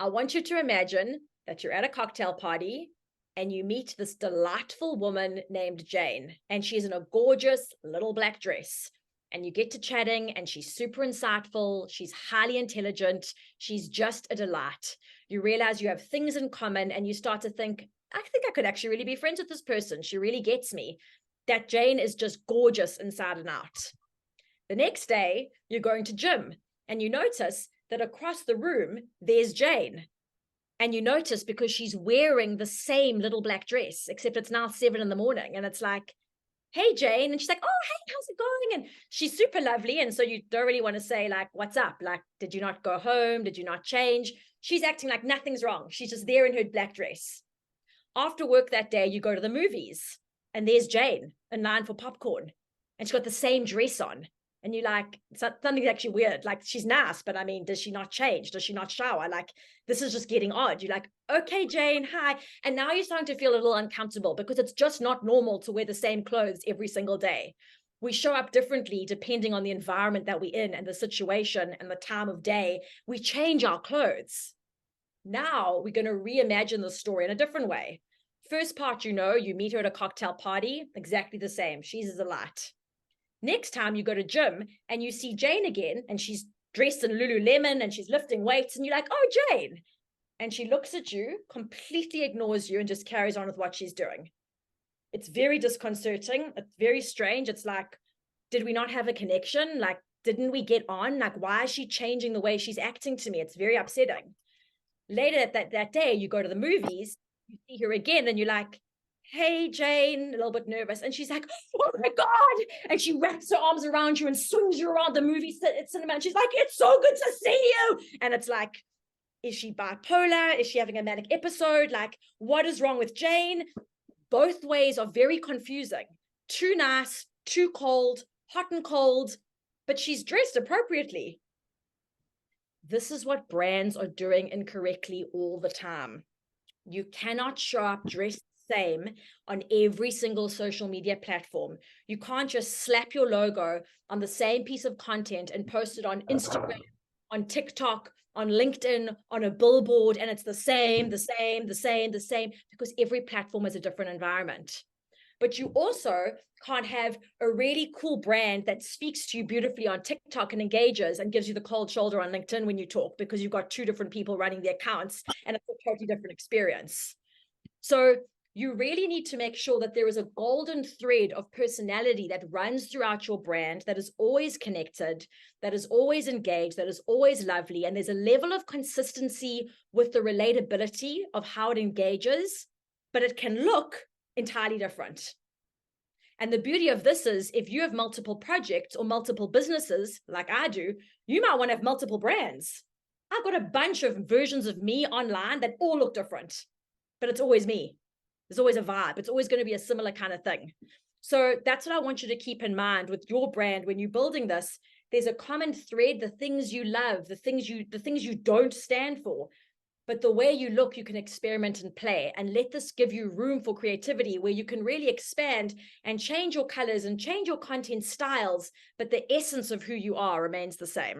I want you to imagine that you're at a cocktail party and you meet this delightful woman named Jane, and she's in a gorgeous little black dress. And you get to chatting, and she's super insightful. She's highly intelligent. She's just a delight. You realize you have things in common, and you start to think, I think I could actually really be friends with this person. She really gets me. That Jane is just gorgeous inside and out. The next day, you're going to gym, and you notice that across the room, there's Jane. And you notice because she's wearing the same little black dress, except it's now 7 in the morning. And it's like, hey, Jane. And she's like, oh, hey, how's it going? And she's super lovely. And so you don't really want to say, like, what's up? Like, did you not go home? Did you not change? She's acting like nothing's wrong. She's just there in her black dress. After work that day, you go to the movies, and there's Jane in line for popcorn. And she's got the same dress on. And you're like, something's actually weird. Like, she's nice, but I mean, does she not change? Does she not shower? Like, this is just getting odd. You're like, okay, Jane, hi. And now you're starting to feel a little uncomfortable because it's just not normal to wear the same clothes every single day. We show up differently depending on the environment that we're in and the situation and the time of day. We change our clothes. Now we're going to reimagine the story in a different way. First part, you meet her at a cocktail party, exactly the same. She's a light. Next time you go to gym and you see Jane again, and she's dressed in Lululemon and she's lifting weights, and you're like, oh, Jane. And she looks at you, completely ignores you, and just carries on with what she's doing. It's very disconcerting. It's very strange. It's like, did we not have a connection? Like, didn't we get on? Like, why is she changing the way she's acting to me? It's very upsetting. Later that day, you go to the movies, you see her again, and you're like, hey, Jane, a little bit nervous. And she's like, oh my God. And she wraps her arms around you and swings you around the movie cinema. And she's like, it's so good to see you. And it's like, is she bipolar? Is she having a manic episode? Like, what is wrong with Jane? Both ways are very confusing. Too nice, too cold, hot and cold, but she's dressed appropriately. This is what brands are doing incorrectly all the time. You cannot show up dressed the same on every single social media platform. You can't just slap your logo on the same piece of content and post it on Instagram, on TikTok, on LinkedIn, on a billboard, and it's the same, because every platform is a different environment. But you also can't have a really cool brand that speaks to you beautifully on TikTok and engages and gives you the cold shoulder on LinkedIn when you talk, because you've got two different people running the accounts and it's a totally different experience. So you really need to make sure that there is a golden thread of personality that runs throughout your brand, that is always connected, that is always engaged, that is always lovely. And there's a level of consistency with the relatability of how it engages, but it can look entirely different. And the beauty of this is, if you have multiple projects or multiple businesses like I do, you might want to have multiple brands. I've got a bunch of versions of me online that all look different, but it's always me. There's always a vibe. It's always going to be a similar kind of thing. So that's what I want you to keep in mind with your brand when you're building this. There's a common thread, the things you love, the things you don't stand for. But the way you look, you can experiment and play, and let this give you room for creativity where you can really expand and change your colors and change your content styles, but the essence of who you are remains the same.